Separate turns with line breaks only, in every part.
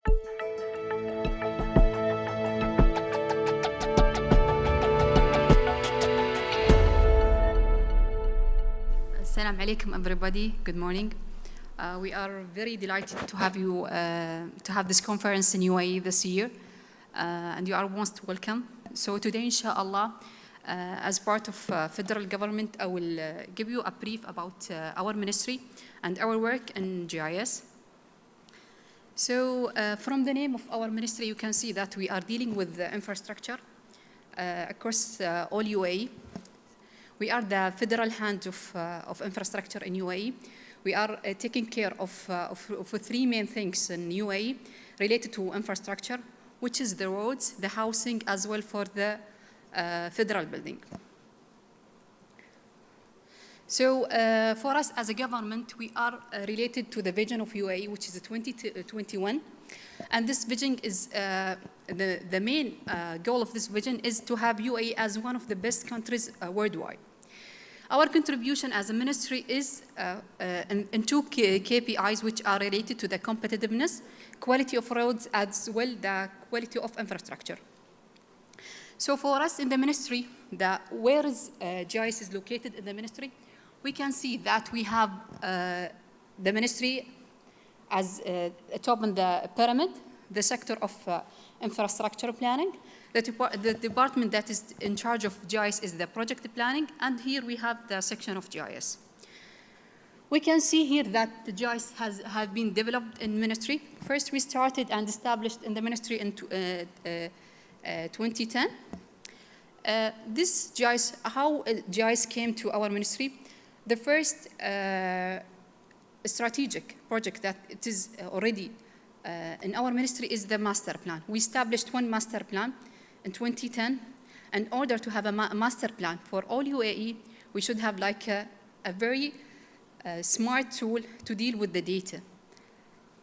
Assalamu alaikum, everybody. Good morning. We are very delighted to have you to have this conference in UAE this year, and you are most welcome. So today, inshallah, as part of federal government, I will give you a brief about our ministry and our work in GIS. So from the name of our ministry, you can see that we are dealing with the infrastructure across all UAE. We are the federal hand of infrastructure in UAE. We are taking care of three main things in UAE related to infrastructure, which is the roads, the housing, as well for the federal building. So for us as a government, we are related to the vision of UAE, which is 2021. And this vision is, the main goal of this vision is to have UAE as one of the best countries worldwide. Our contribution as a ministry is in two KPIs, which are related to the competitiveness, quality of roads, as well the quality of infrastructure. So for us in the ministry, where is GIS is located in the ministry, we can see that we have the ministry as top in the pyramid, the sector of infrastructure planning. The department that is in charge of GIS is the project planning, and here we have the section of GIS. We can see here that the GIS has been developed in ministry. First, we started and established in the ministry in 2010. This GIS, how GIS came to our ministry, the first strategic project that it is already in our ministry is the master plan. We established one master plan in 2010. In order to have a master plan for all UAE, we should have like a very smart tool to deal with the data.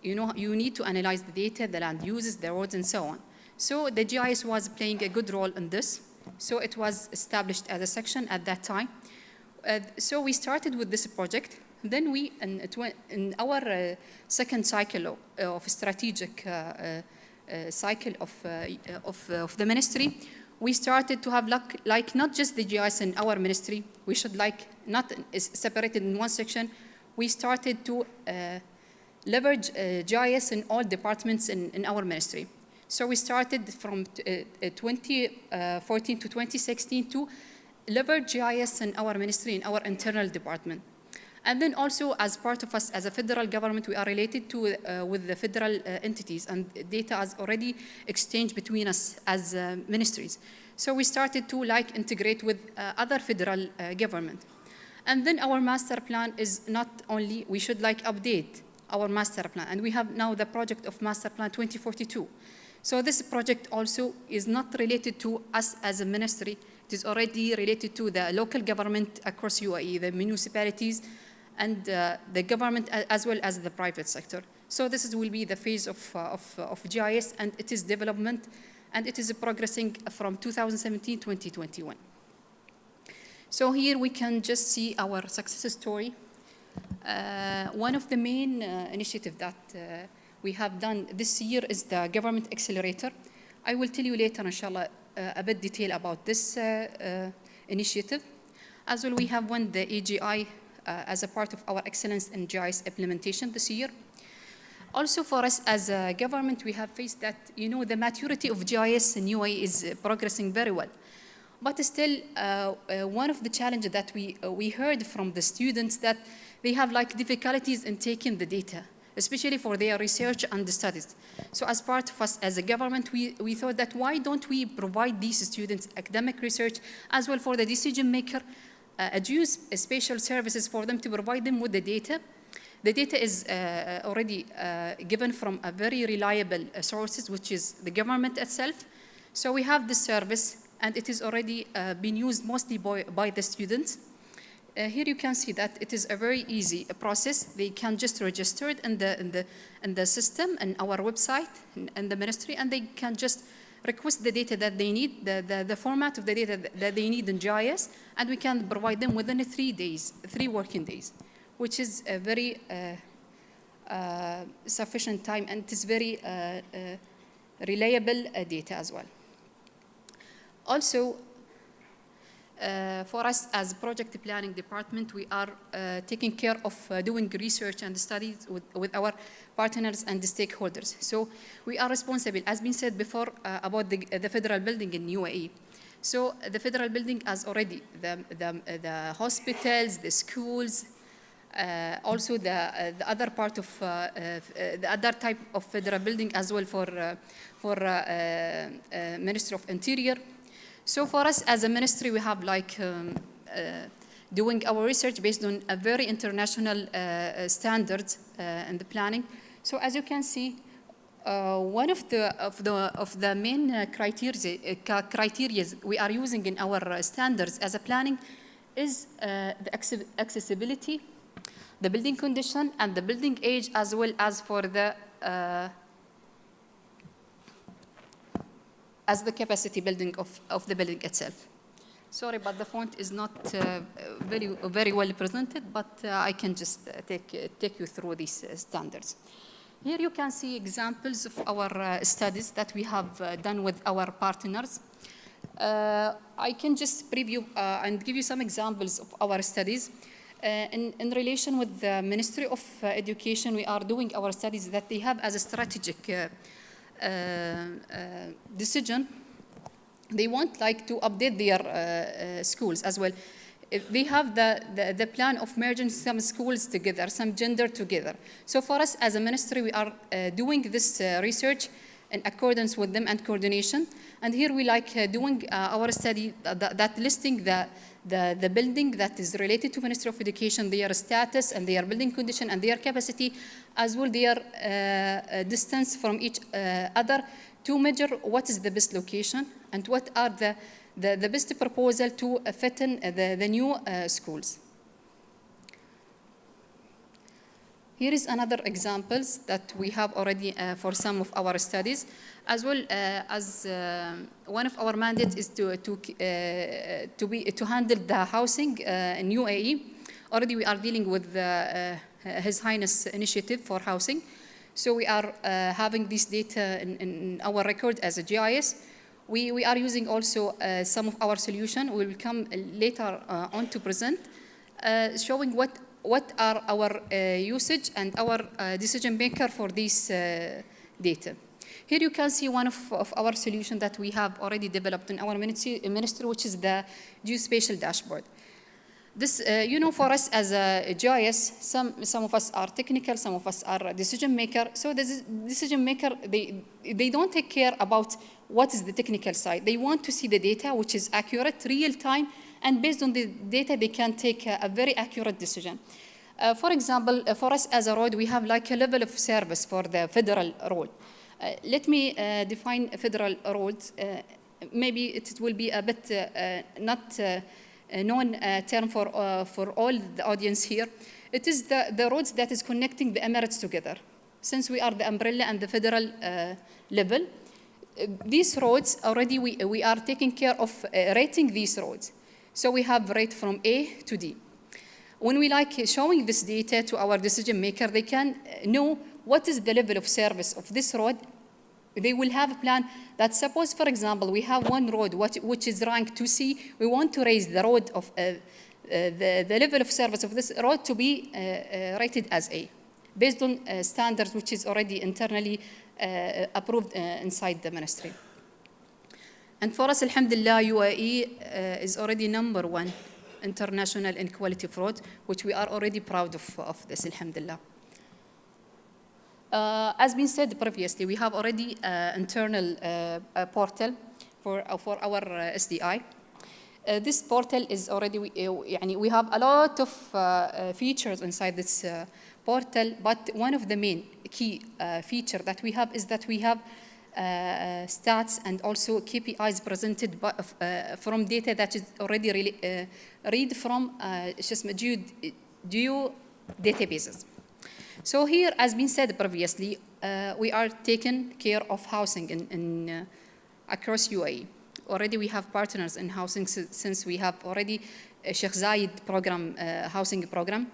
You know, you need to analyze the data, the land uses, the roads, and so on. So the GIS was playing a good role in this. So it was established as a section at that time. So we started with this project. Then we, in our second cycle of strategic cycle of the ministry, we started to have like not just the GIS in our ministry. We should like not separated in one section. We started to leverage GIS in all departments in our ministry. So we started from 2014 to 2016 to leverage GIS in our ministry, in our internal department. And then also, as part of us as a federal government, we are related to with the federal entities, and data is already exchanged between us as ministries. So we started to like integrate with other federal government. And then our master plan is not only, we should like update our master plan, and we have now the project of Master Plan 2042. So this project also is not related to us as a ministry. It is already related to the local government across UAE, the municipalities, and the government, as well as the private sector. So this will be the phase of GIS, and it is development, and it is progressing from 2017 to 2021. So here we can just see our success story. One of the main initiatives that we have done this year is the government Accelerator. I will tell you later, inshallah, a bit detail about this initiative. As well, we have won the AGI as a part of our excellence in GIS implementation this year. Also for us as a government, we have faced that, you know, the maturity of GIS in UAE is progressing very well. But still, one of the challenges that we heard from the students that they have like difficulties in taking the data, especially for their research and studies. So as part of us as a government, we thought that why don't we provide these students academic research as well for the decision maker, Geospatial services for them to provide them with the data. The data is already given from a very reliable sources, which is the government itself. So we have this service, and it is already being used mostly by the students. Here you can see that it is a very easy process. They can just register it in the system, in our website, in the ministry, and they can just request the data that they need, the format of the data that they need in GIS, and we can provide them within 3 working days, which is a very sufficient time, and it is very reliable data as well. Also, for us as project planning department, we are taking care of doing research and studies with our partners and the stakeholders. So we are responsible, as been said before, about the federal building in UAE. So the federal building as already the hospitals, the schools, also the other part of the other type of federal building as well for Ministry of Interior. So for us as a ministry, we have like doing our research based on a very international standards in the planning. So as you can see, one of the main criteria we are using in our standards as a planning is the accessibility, the building condition, and the building age, as well as for the capacity building of the building itself. Sorry, but the font is not very well presented, but I can just take you through these standards. Here you can see examples of our studies that we have done with our partners. I can just preview and give you some examples of our studies. In relation with the Ministry of Education, we are doing our studies that they have as a strategic decision. They want like to update their schools as well. They have the plan of merging some schools together, some gender together. So for us as a ministry, we are doing this research in accordance with them and coordination. And here we like doing our study that listing the building that is related to Ministry of Education, their status and their building condition and their capacity, as well their distance from each other, to measure what is the best location and what are the best proposal to fit in the new schools. Here is another examples that we have already for some of our studies, as well as one of our mandates is to handle the housing in UAE. Already we are dealing with His Highness initiative for housing. So we are having this data in our record as a GIS. We are using also some of our solution. We will come later on to present, showing what are our usage and our decision maker for this data. Here you can see one of our solution that we have already developed in our ministry, which is the Geospatial dashboard. This, for us as a GIS, some of us are technical, some of us are decision maker. So the decision maker, they don't take care about what is the technical side. They want to see the data, which is accurate, real time, and based on the data, they can take a very accurate decision. For example, for us as a road, we have like a level of service for the federal road. Let me define federal roads. Maybe it will be a bit not known term for all the audience here. It is the roads that is connecting the Emirates together. Since we are the umbrella and the federal level, these roads already we are taking care of rating these roads. So we have rate from A to D. When we like showing this data to our decision maker, they can know what is the level of service of this road. They will have a plan that suppose, for example, we have one road which is ranked to C. We want to raise the road of the level of service of this road to be rated as A, based on standards which is already internally approved inside the ministry. And for us, alhamdulillah, UAE is already #1 international in quality of road, which we are already proud of this, alhamdulillah. As been said previously, we have already internal portal for our SDI. This portal is already, we have a lot of features inside this portal, but one of the main key feature that we have is that we have stats and also KPIs presented from data that is already read from geo databases. So here, as been said previously, we are taking care of housing in across UAE. Already we have partners in housing since we have already a Sheikh Zayed program, housing program.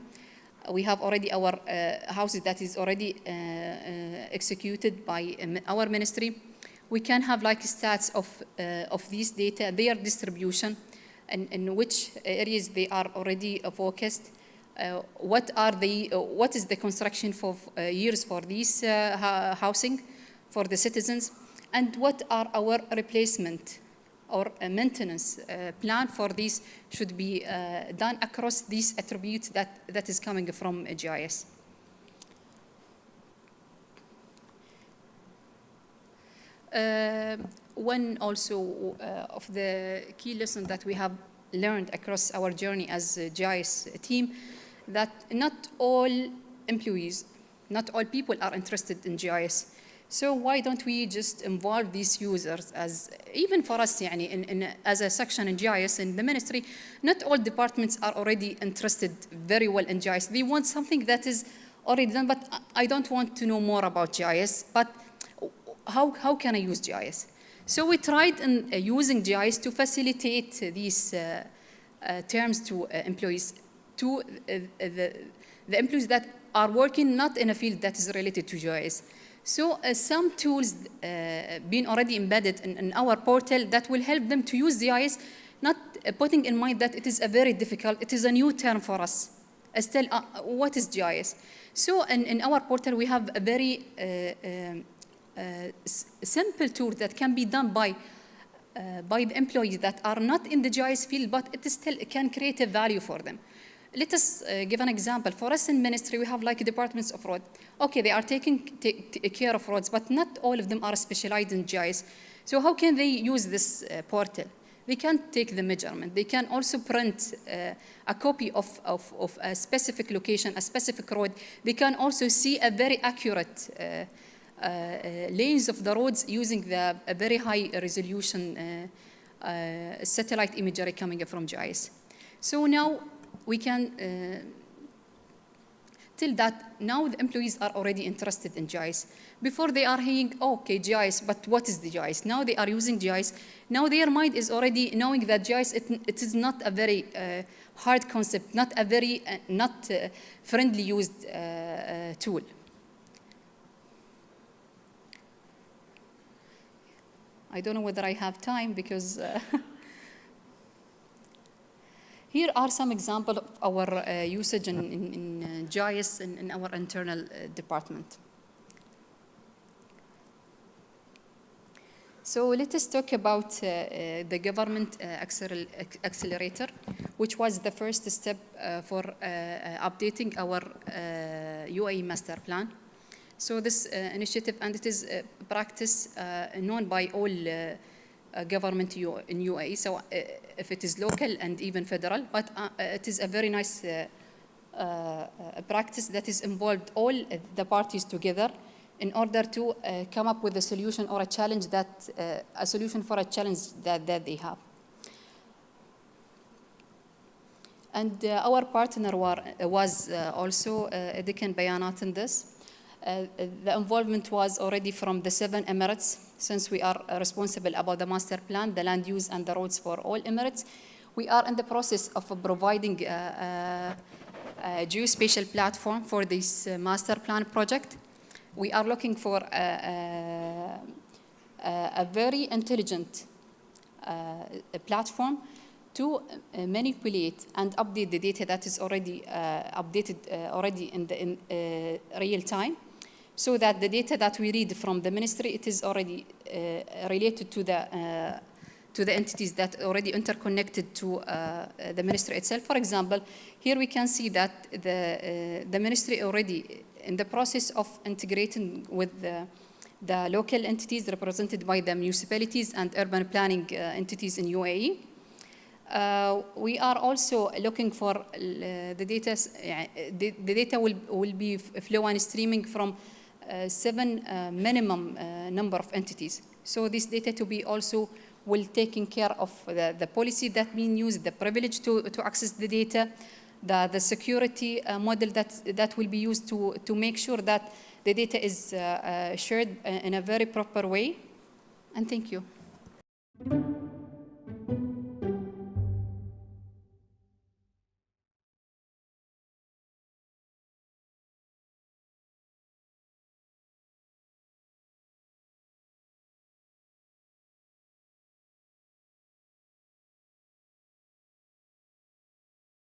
we have already our houses that is already executed by our ministry. We can have like stats of these data, their distribution, and in which areas they are already focused. What is the construction for years for these housing for the citizens, and what are our replacement or maintenance plan for these should be done across these attributes that is coming from GIS. One also of the key lessons that we have learned across our journey as a GIS team, that not all employees, not all people are interested in GIS. So why don't we just involve these users, as even for us, as a section in GIS in the ministry, not all departments are already interested very well in GIS. They want something that is already done, but I don't want to know more about GIS, but how can I use GIS? So we tried in using GIS to facilitate these terms to employees, to the employees that are working not in a field that is related to GIS. So some tools being already embedded in our portal that will help them to use GIS, not putting in mind that it is a very difficult, it is a new term for us. Still, what is GIS? So in our portal, we have a very simple tool that can be done by the employees that are not in the GIS field, but it still can create a value for them. Let us give an example. For us in ministry, we have like departments of road. Okay, they are taking care of roads, but not all of them are specialized in GIS. So how can they use this portal? They can take the measurement. They can also print a copy of a specific location, a specific road. They can also see a very accurate lanes of the roads using a very high resolution satellite imagery coming from GIS. So now we can tell that now the employees are already interested in GIS. Before they are hearing, oh, okay, GIS, but what is the GIS? Now they are using GIS. Now their mind is already knowing that GIS, it is not a very hard concept, not a very friendly used tool. I don't know whether I have time because here are some examples of our usage in GIS in our internal department. So let us talk about the government accelerator, which was the first step for updating our UAE master plan. So this initiative, and it is a practice known by all government in UAE, so if it is local and even federal, but it is a very nice practice that is involved all the parties together in order to come up with a solution or a challenge a solution for a challenge that they have. And our partner was also Edikan Bayanat in this. The involvement was already from the 7 Emirates, since we are responsible about the master plan, the land use, and the roads for all Emirates. We are in the process of providing a geospatial platform for this master plan project. We are looking for a very intelligent platform to manipulate and update the data that is already updated already in real time, so that the data that we read from the ministry, it is already related to the entities that already interconnected to the ministry itself. For example, here we can see that the ministry already in the process of integrating with the local entities represented by the municipalities and urban planning entities in UAE. We are also looking for the data. The data will be flow and streaming from 7 minimum number of entities. So this data to be also will taking care of the policy that being used, the privilege to access the data, the security model that will be used to make sure that the data is shared in a very proper way. And thank you.